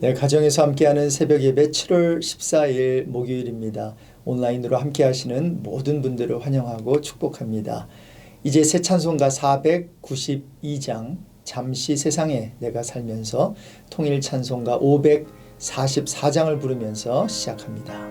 네, 가정에서 함께하는 새벽 예배 7월 14일 목요일입니다. 온라인으로 함께하시는 모든 분들을 환영하고 축복합니다. 이제 새 찬송가 492장 잠시 세상에 내가 살면서 통일 찬송가 544장을 부르면서 시작합니다.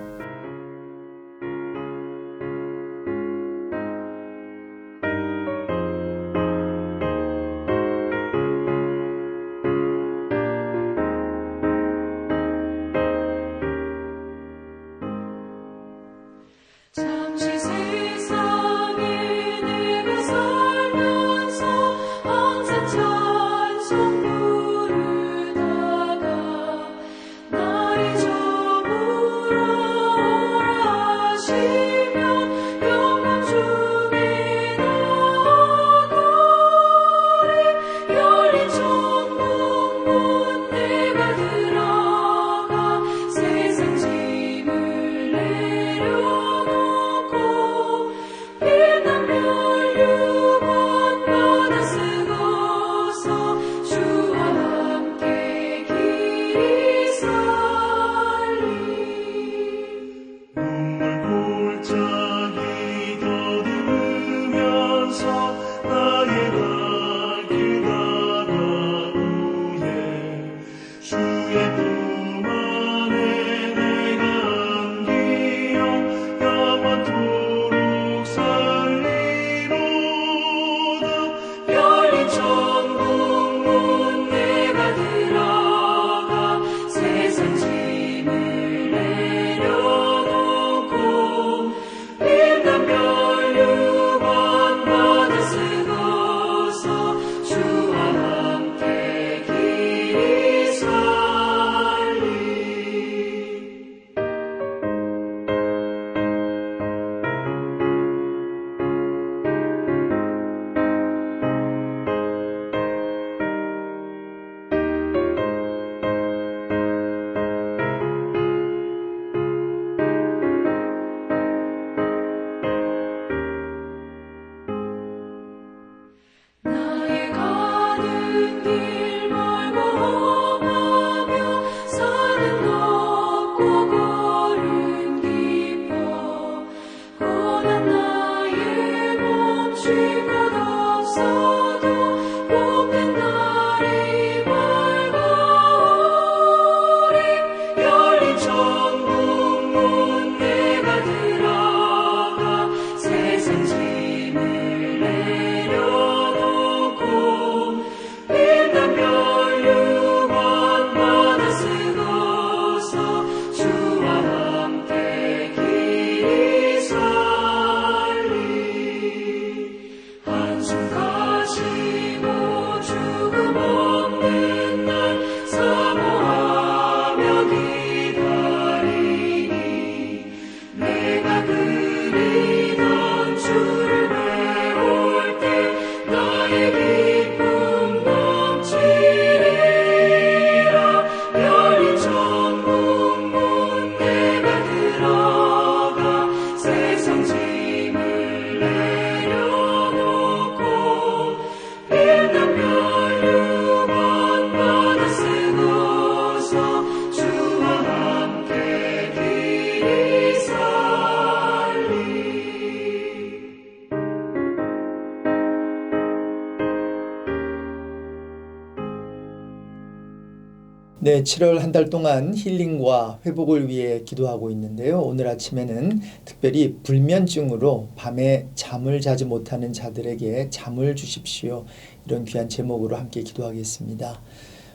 네, 7월 한 달 동안 힐링과 회복을 위해 기도하고 있는데요. 오늘 아침에는 특별히 불면증으로 밤에 잠을 자지 못하는 자들에게 잠을 주십시오. 이런 귀한 제목으로 함께 기도하겠습니다.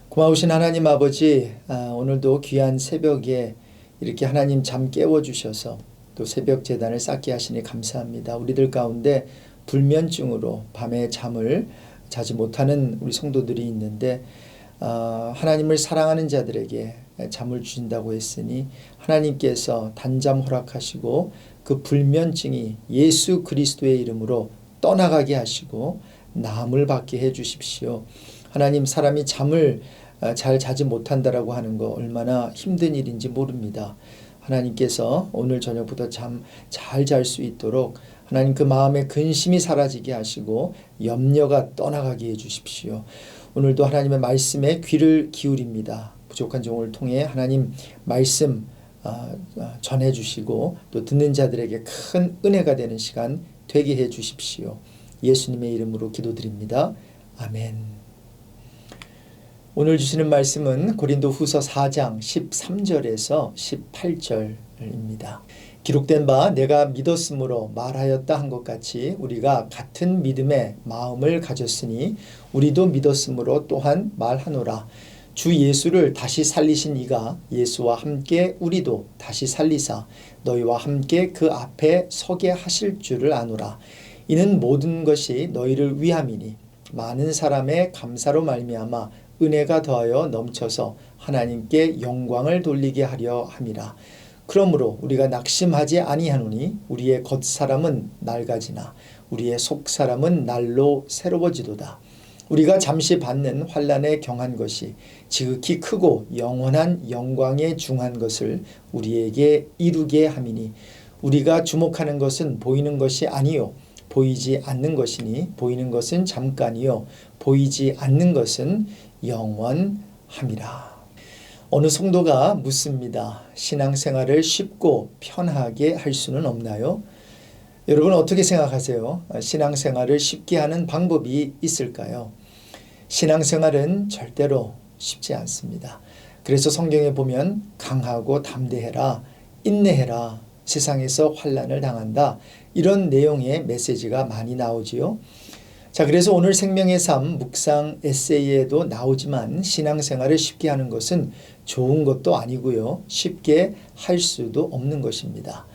고마우신 하나님 아버지, 오늘도 귀한 새벽에 이렇게 하나님 잠 깨워주셔서 또 새벽 제단을 쌓게 하시니 감사합니다. 우리들 가운데 불면증으로 밤에 잠을 자지 못하는 우리 성도들이 있는데 하나님을 사랑하는 자들에게 잠을 주신다고 했으니 하나님께서 단잠 허락하시고 그 불면증이 예수 그리스도의 이름으로 떠나가게 하시고 나음을 받게 해 주십시오. 하나님, 사람이 잠을 잘 자지 못한다라고 하는 거 얼마나 힘든 일인지 모릅니다. 하나님께서 오늘 저녁부터 잠 잘 잘 수 있도록 하나님 그 마음의 근심이 사라지게 하시고 염려가 떠나가게 해 주십시오. 오늘도 하나님의 말씀에 귀를 기울입니다. 부족한 종을 통해 하나님 말씀 전해주시고 또 듣는 자들에게 큰 은혜가 되는 시간 되게 해 주십시오. 예수님의 이름으로 기도드립니다. 아멘. 오늘 주시는 말씀은 고린도후서 4장 13절에서 18절입니다. 기록된 바 내가 믿었으므로 말하였다 한 것 같이 우리가 같은 믿음의 마음을 가졌으니 우리도 믿었으므로 또한 말하노라. 주 예수를 다시 살리신 이가 예수와 함께 우리도 다시 살리사 너희와 함께 그 앞에 서게 하실 줄을 아노라. 이는 모든 것이 너희를 위함이니 많은 사람의 감사로 말미암아 은혜가 더하여 넘쳐서 하나님께 영광을 돌리게 하려 함이라. 그러므로 우리가 낙심하지 아니하노니 우리의 겉사람은 낡아지나 우리의 속사람은 날로 새로워지도다. 우리가 잠시 받는 환난에 경한 것이 지극히 크고 영원한 영광에 중한 것을 우리에게 이루게 함이니 우리가 주목하는 것은 보이는 것이 아니요 보이지 않는 것이니 보이는 것은 잠깐이요 보이지 않는 것은 영원함이라. 어느 성도가 묻습니다. 신앙생활을 쉽고 편하게 할 수는 없나요? 여러분 어떻게 생각하세요? 신앙생활을 쉽게 하는 방법이 있을까요? 신앙생활은 절대로 쉽지 않습니다. 그래서 성경에 보면 강하고 담대해라, 인내해라, 세상에서 환난을 당한다, 이런 내용의 메시지가 많이 나오지요. 자, 그래서 오늘 생명의 삶 묵상 에세이에도 나오지만 신앙생활을 쉽게 하는 것은 좋은 것도 아니고요. 쉽게 할 수도 없는 것입니다.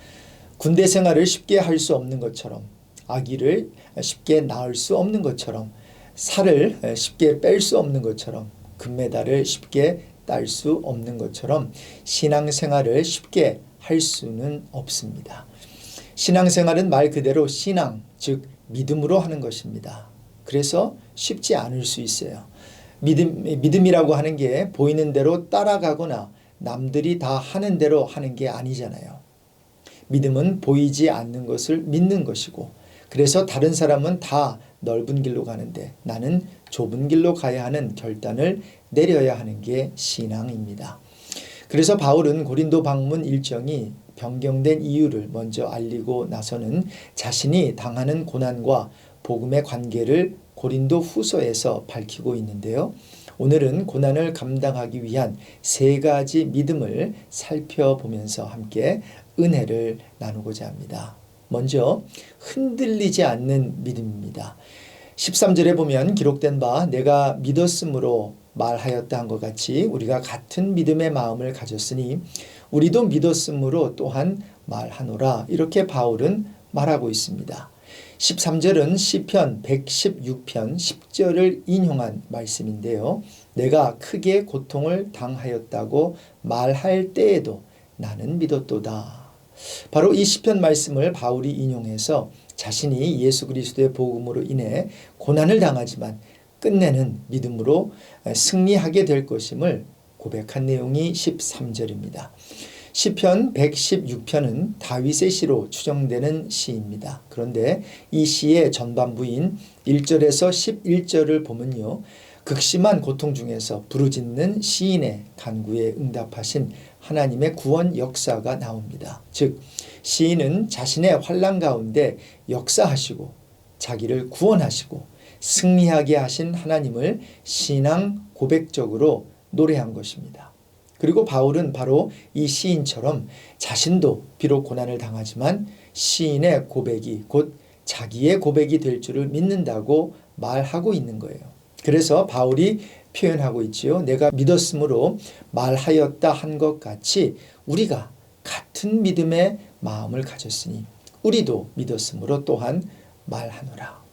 군대 생활을 쉽게 할 수 없는 것처럼, 아기를 쉽게 낳을 수 없는 것처럼, 살을 쉽게 뺄 수 없는 것처럼, 금메달을 쉽게 딸 수 없는 것처럼 신앙생활을 쉽게 할 수는 없습니다. 신앙생활은 말 그대로 신앙, 즉 믿음으로 하는 것입니다. 그래서 쉽지 않을 수 있어요. 믿음이라고 하는 게 보이는 대로 따라가거나 남들이 다 하는 대로 하는 게 아니잖아요. 믿음은 보이지 않는 것을 믿는 것이고, 그래서 다른 사람은 다 넓은 길로 가는데 나는 좁은 길로 가야 하는 결단을 내려야 하는 게 신앙입니다. 그래서 바울은 고린도 방문 일정이 변경된 이유를 먼저 알리고 나서는 자신이 당하는 고난과 복음의 관계를 고린도 후서에서 밝히고 있는데요. 오늘은 고난을 감당하기 위한 세 가지 믿음을 살펴보면서 함께 은혜를 나누고자 합니다. 먼저 흔들리지 않는 믿음입니다. 13절에 보면 기록된 바 내가 믿었으므로 말하였다 한 것 같이 우리가 같은 믿음의 마음을 가졌으니 우리도 믿었으므로 또한 말하노라. 이렇게 바울은 말하고 있습니다. 13절은 시편 116편 10절을 인용한 말씀인데요. 내가 크게 고통을 당하였다고 말할 때에도 나는 믿었도다. 바로 이 시편 말씀을 바울이 인용해서 자신이 예수 그리스도의 복음으로 인해 고난을 당하지만 끝내는 믿음으로 승리하게 될 것임을 고백한 내용이 13절입니다. 시편 116편은 다윗의 시로 추정되는 시입니다. 그런데 이 시의 전반부인 1절에서 11절을 보면요, 극심한 고통 중에서 부르짖는 시인의 간구에 응답하신 하나님의 구원 역사가 나옵니다. 즉 시인은 자신의 환난 가운데 역사하시고 자기를 구원하시고 승리하게 하신 하나님을 신앙 고백적으로 노래한 것입니다. 그리고 바울은 바로 이 시인처럼 자신도 비록 고난을 당하지만 시인의 고백이 곧 자기의 고백이 될 줄을 믿는다고 말하고 있는 거예요. 그래서 바울이 표현하고 있지요. 내가 믿었으므로 말하였다 한 것 같이 우리가 같은 믿음의 마음을 가졌으니 우리도 믿었으므로 또한 말하노라.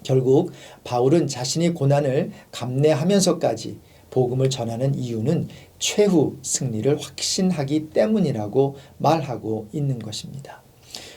결국 바울은 자신이 고난을 감내하면서까지 복음을 전하는 이유는 최후 승리를 확신하기 때문이라고 말하고 있는 것입니다.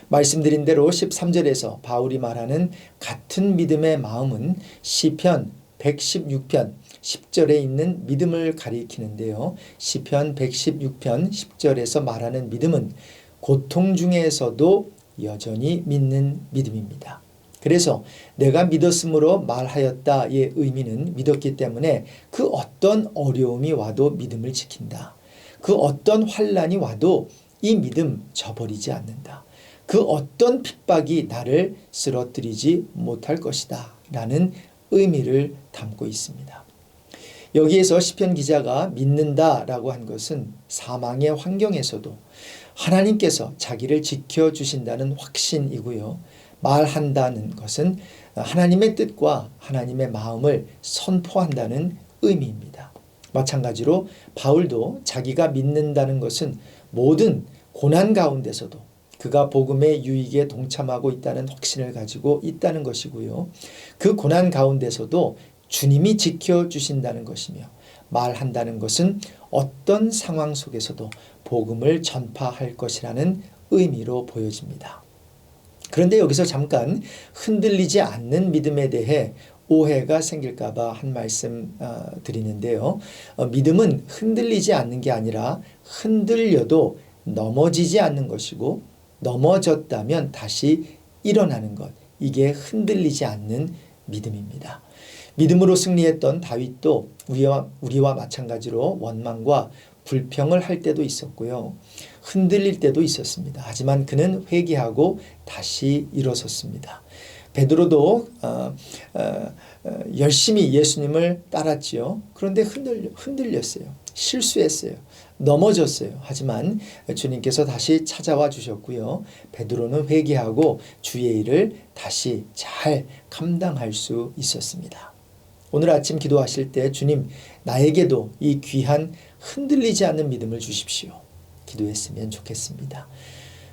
말씀드린 대로 13절에서 바울이 말하는 같은 믿음의 마음은 시편 116편 10절에 있는 믿음을 가리키는데요. 시편 116편 10절에서 말하는 믿음은 고통 중에서도 여전히 믿는 믿음입니다. 그래서 내가 믿었으므로 말하였다의 의미는 믿었기 때문에 그 어떤 어려움이 와도 믿음을 지킨다. 그 어떤 환난이 와도 이 믿음 저버리지 않는다. 그 어떤 핍박이 나를 쓰러뜨리지 못할 것이다 라는 의미를 담고 있습니다. 여기에서 시편 기자가 믿는다라고 한 것은 사망의 환경에서도 하나님께서 자기를 지켜주신다는 확신이고요. 말한다는 것은 하나님의 뜻과 하나님의 마음을 선포한다는 의미입니다. 마찬가지로 바울도 자기가 믿는다는 것은 모든 고난 가운데서도 그가 복음의 유익에 동참하고 있다는 확신을 가지고 있다는 것이고요. 그 고난 가운데서도 주님이 지켜주신다는 것이며 말한다는 것은 어떤 상황 속에서도 복음을 전파할 것이라는 의미로 보여집니다. 그런데 여기서 잠깐 흔들리지 않는 믿음에 대해 오해가 생길까 봐 한 말씀 드리는데요. 믿음은 흔들리지 않는 게 아니라 흔들려도 넘어지지 않는 것이고 넘어졌다면 다시 일어나는 것. 이게 흔들리지 않는 믿음입니다. 믿음으로 승리했던 다윗도 우리와 마찬가지로 원망과 불평을 할 때도 있었고요. 흔들릴 때도 있었습니다. 하지만 그는 회개하고 다시 일어섰습니다. 베드로도 열심히 예수님을 따랐지요. 그런데 흔들렸어요. 실수했어요. 넘어졌어요. 하지만 주님께서 다시 찾아와 주셨고요. 베드로는 회개하고 주의 일을 다시 잘 감당할 수 있었습니다. 오늘 아침 기도하실 때 주님 나에게도 이 귀한 흔들리지 않는 믿음을 주십시오. 기도했으면 좋겠습니다.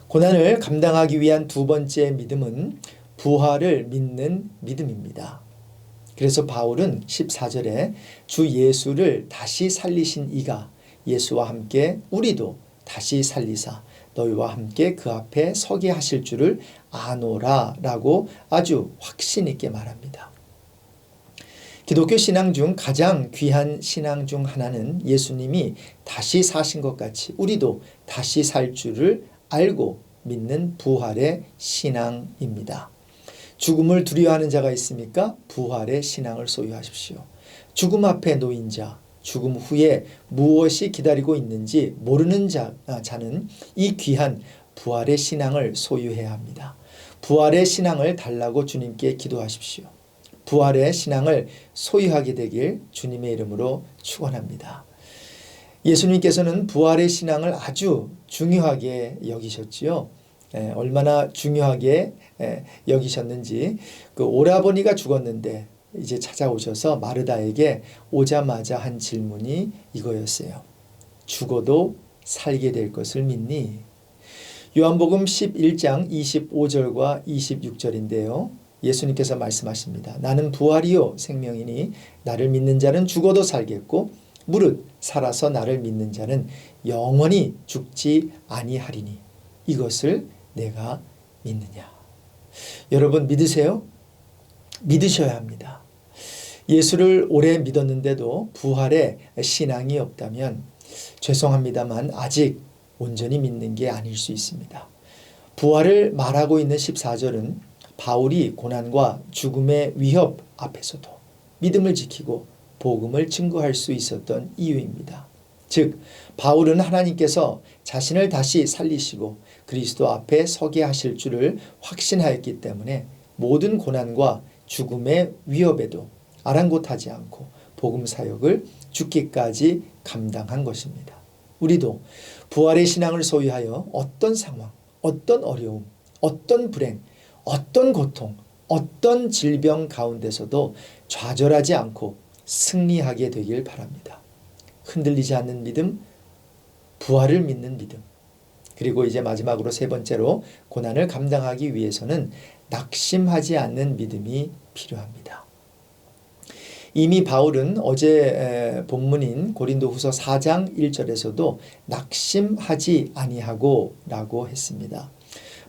고난을 감당하기 위한 두 번째 믿음은 부활을 믿는 믿음입니다. 그래서 바울은 14절에 주 예수를 다시 살리신 이가 예수와 함께 우리도 다시 살리사 너희와 함께 그 앞에 서게 하실 줄을 아노라 라고 아주 확신 있게 말합니다. 기독교 신앙 중 가장 귀한 신앙 중 하나는 예수님이 다시 사신 것 같이 우리도 다시 살 줄을 알고 믿는 부활의 신앙입니다. 죽음을 두려워하는 자가 있습니까? 부활의 신앙을 소유하십시오. 죽음 앞에 놓인 자, 죽음 후에 무엇이 기다리고 있는지 모르는 자는 이 귀한 부활의 신앙을 소유해야 합니다. 부활의 신앙을 달라고 주님께 기도하십시오. 부활의 신앙을 소유하게 되길 주님의 이름으로 축원합니다. 예수님께서는 부활의 신앙을 아주 중요하게 여기셨지요. 얼마나 중요하게 여기셨는지 그 오라버니가 죽었는데 이제 찾아오셔서 마르다에게 오자마자 한 질문이 이거였어요. 죽어도 살게 될 것을 믿니? 요한복음 11장 25절과 26절인데요. 예수님께서 말씀하십니다. 나는 부활이요 생명이니 나를 믿는 자는 죽어도 살겠고 무릇 살아서 나를 믿는 자는 영원히 죽지 아니하리니 이것을 내가 믿느냐. 여러분 믿으세요? 믿으셔야 합니다. 예수를 오래 믿었는데도 부활의 신앙이 없다면 죄송합니다만 아직 온전히 믿는 게 아닐 수 있습니다. 부활을 말하고 있는 14절은 바울이 고난과 죽음의 위협 앞에서도 믿음을 지키고 복음을 증거할 수 있었던 이유입니다. 즉 바울은 하나님께서 자신을 다시 살리시고 그리스도 앞에 서게 하실 줄을 확신하였기 때문에 모든 고난과 죽음의 위협에도 아랑곳하지 않고 복음 사역을 죽기까지 감당한 것입니다. 우리도 부활의 신앙을 소유하여 어떤 상황, 어떤 어려움, 어떤 불행, 어떤 고통, 어떤 질병 가운데서도 좌절하지 않고 승리하게 되길 바랍니다. 흔들리지 않는 믿음, 부활을 믿는 믿음, 그리고 이제 마지막으로 세 번째로 고난을 감당하기 위해서는 낙심하지 않는 믿음이 필요합니다. 이미 바울은 어제 본문인 고린도후서 4장 1절에서도 낙심하지 아니하고 라고 했습니다.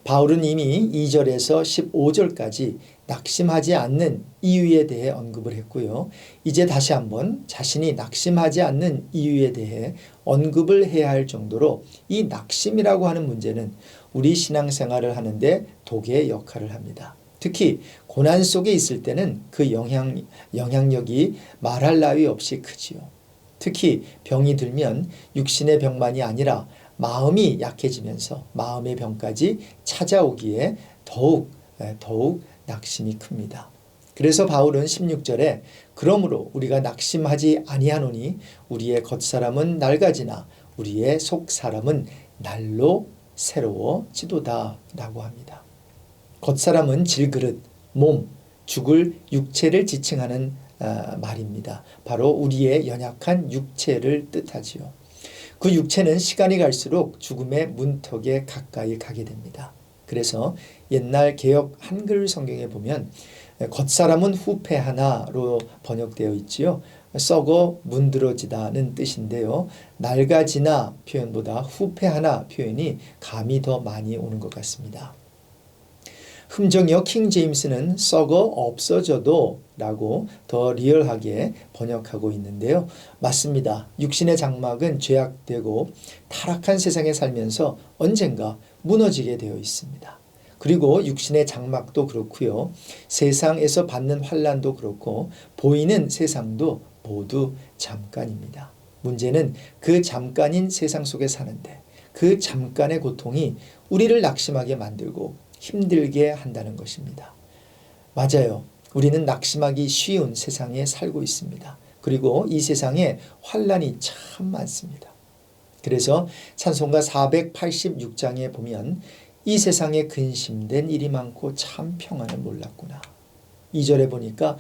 바울은 이미 2절에서 15절까지 낙심하지 않는 이유에 대해 언급을 했고요. 이제 다시 한번 자신이 낙심하지 않는 이유에 대해 언급을 해야 할 정도로 이 낙심이라고 하는 문제는 우리 신앙생활을 하는데 독의 역할을 합니다. 특히 고난 속에 있을 때는 그 영향력이 말할 나위 없이 크지요. 특히 병이 들면 육신의 병만이 아니라 마음이 약해지면서 마음의 병까지 찾아오기에 더욱 낙심이 큽니다. 그래서 바울은 16절에 그러므로 우리가 낙심하지 아니하노니 우리의 겉사람은 낡아지나 우리의 속사람은 날로 새로워지도다 라고 합니다. 겉사람은 질그릇, 몸, 죽을 육체를 지칭하는 말입니다. 바로 우리의 연약한 육체를 뜻하지요. 그 육체는 시간이 갈수록 죽음의 문턱에 가까이 가게 됩니다. 그래서 옛날 개역 한글 성경에 보면 겉사람은 후패하나로 번역되어 있지요. 썩어 문드러지다는 뜻인데요. 낡아지나 표현보다 후패하나 표현이 감이 더 많이 오는 것 같습니다. 흠정이어 킹 제임스는 썩어 없어져도 라고 더 리얼하게 번역하고 있는데요. 맞습니다. 육신의 장막은 죄악되고 타락한 세상에 살면서 언젠가 무너지게 되어 있습니다. 그리고 육신의 장막도 그렇고요. 세상에서 받는 환난도 그렇고 보이는 세상도 모두 잠깐입니다. 문제는 그 잠깐인 세상 속에 사는데 그 잠깐의 고통이 우리를 낙심하게 만들고 힘들게 한다는 것입니다. 맞아요. 우리는 낙심하기 쉬운 세상에 살고 있습니다. 그리고 이 세상에 환난이 참 많습니다. 그래서 찬송가 486장에 보면 이 세상에 근심된 일이 많고 참 평안을 몰랐구나. 2절에 보니까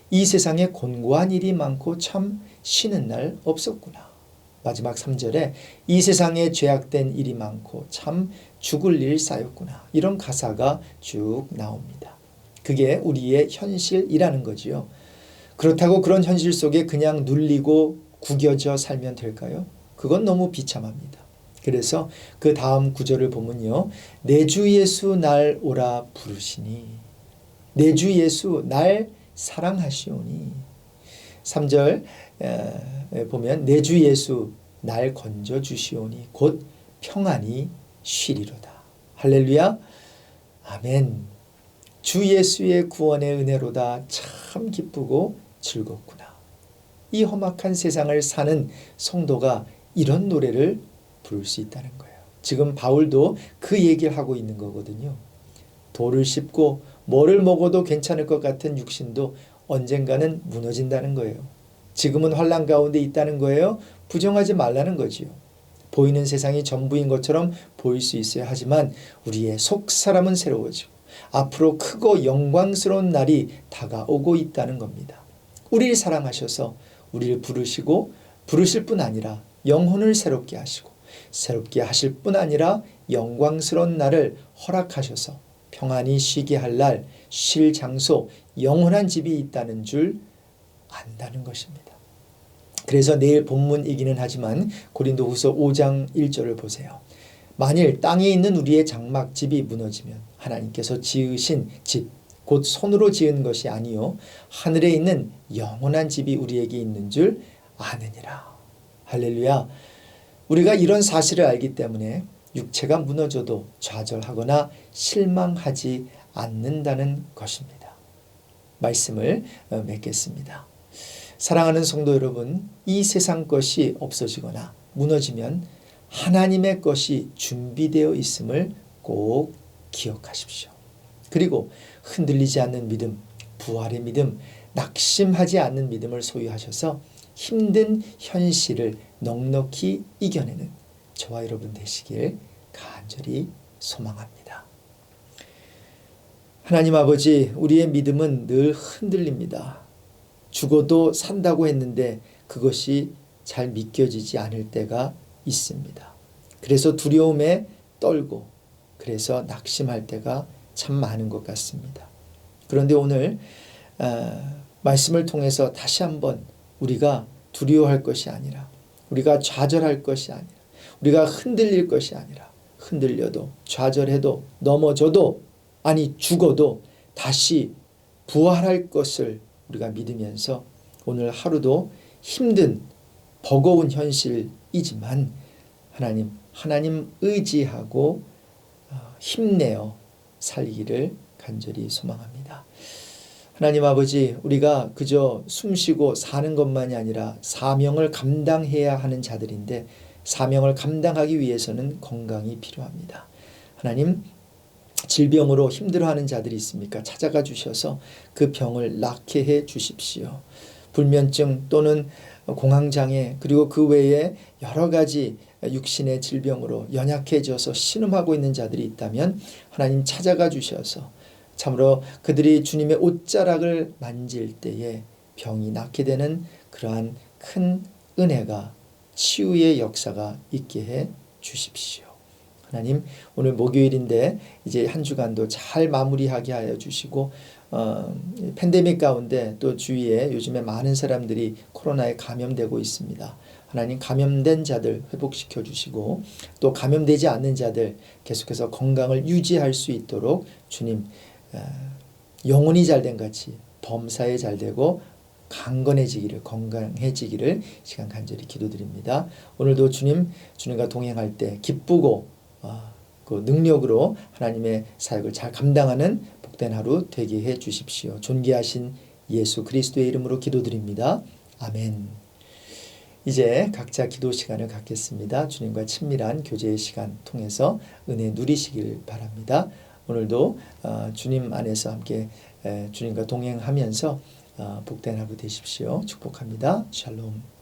이 세상에 곤고한 일이 많고 참 쉬는 날 없었구나. 마지막 3절에 이 세상에 죄악된 일이 많고 참 죽을 일 쌓였구나. 이런 가사가 쭉 나옵니다. 그게 우리의 현실이라는 거지요. 그렇다고 그런 현실 속에 그냥 눌리고 구겨져 살면 될까요? 그건 너무 비참합니다. 그래서 그 다음 구절을 보면요. 내 주 예수 날 오라 부르시니 내 주 예수 날 사랑하시오니 3절 보면 내 주 예수 날 건져주시오니 곧 평안히 쉬리로다. 할렐루야. 아멘. 주 예수의 구원의 은혜로다. 참 기쁘고 즐겁구나. 이 험악한 세상을 사는 성도가 이런 노래를 부를 수 있다는 거예요. 지금 바울도 그 얘기를 하고 있는 거거든요. 돌을 씹고 뭐를 먹어도 괜찮을 것 같은 육신도 언젠가는 무너진다는 거예요. 지금은 환난 가운데 있다는 거예요. 부정하지 말라는 거지요. 보이는 세상이 전부인 것처럼 보일 수 있어야 하지만 우리의 속사람은 새로워지고 앞으로 크고 영광스러운 날이 다가오고 있다는 겁니다. 우리를 사랑하셔서 우리를 부르시고 부르실 뿐 아니라 영혼을 새롭게 하시고 새롭게 하실 뿐 아니라 영광스러운 날을 허락하셔서 평안히 쉬게 할 날, 쉴 장소, 영원한 집이 있다는 줄 안다는 것입니다. 그래서 내일 본문이기는 하지만 고린도후서 5장 1절을 보세요. 만일 땅에 있는 우리의 장막집이 무너지면 하나님께서 지으신 집, 곧 손으로 지은 것이 아니요 하늘에 있는 영원한 집이 우리에게 있는 줄 아느니라. 할렐루야. 우리가 이런 사실을 알기 때문에 육체가 무너져도 좌절하거나 실망하지 않는다는 것입니다. 말씀을 맺겠습니다. 사랑하는 성도 여러분, 이 세상 것이 없어지거나 무너지면 하나님의 것이 준비되어 있음을 꼭 기억하십시오. 그리고 흔들리지 않는 믿음, 부활의 믿음, 낙심하지 않는 믿음을 소유하셔서 힘든 현실을 넉넉히 이겨내는 저와 여러분 되시길 간절히 소망합니다. 하나님 아버지, 우리의 믿음은 늘 흔들립니다. 죽어도 산다고 했는데 그것이 잘 믿겨지지 않을 때가 있습니다. 그래서 두려움에 떨고 그래서 낙심할 때가 참 많은 것 같습니다. 그런데 오늘 말씀을 통해서 다시 한번 우리가 두려워할 것이 아니라 우리가 좌절할 것이 아니라 우리가 흔들릴 것이 아니라 흔들려도 좌절해도 넘어져도 아니 죽어도 다시 부활할 것을 우리가 믿으면서 오늘 하루도 힘든 버거운 현실이지만 하나님 의지하고 힘내어 살기를 간절히 소망합니다. 하나님 아버지, 우리가 그저 숨쉬고 사는 것만이 아니라 사명을 감당해야 하는 자들인데 사명을 감당하기 위해서는 건강이 필요합니다. 하나님, 질병으로 힘들어하는 자들이 있습니까? 찾아가 주셔서 그 병을 낫게 해 주십시오. 불면증 또는 공황장애 그리고 그 외에 여러 가지 육신의 질병으로 연약해져서 신음하고 있는 자들이 있다면 하나님 찾아가 주셔서 참으로 그들이 주님의 옷자락을 만질 때에 병이 낫게 되는 그러한 큰 은혜가 치유의 역사가 있게 해 주십시오. 하나님, 오늘 목요일인데 이제 한 주간도 잘 마무리하게 하여 주시고 팬데믹 가운데 또 주위에 요즘에 많은 사람들이 코로나에 감염되고 있습니다. 하나님, 감염된 자들 회복시켜 주시고 또 감염되지 않는 자들 계속해서 건강을 유지할 수 있도록 주님 영혼이 잘된 같이 범사에 잘되고 강건해지기를, 건강해지기를 시간 간절히 기도드립니다. 오늘도 주님과 동행할 때 기쁘고 그 능력으로 하나님의 사역을 잘 감당하는 복된 하루 되게 해 주십시오. 존귀하신 예수 그리스도의 이름으로 기도드립니다. 아멘. 이제 각자 기도 시간을 갖겠습니다. 주님과 친밀한 교제의 시간 통해서 은혜 누리시길 바랍니다. 오늘도 주님 안에서 함께 주님과 동행하면서 복된 하루 되십시오. 축복합니다. 샬롬.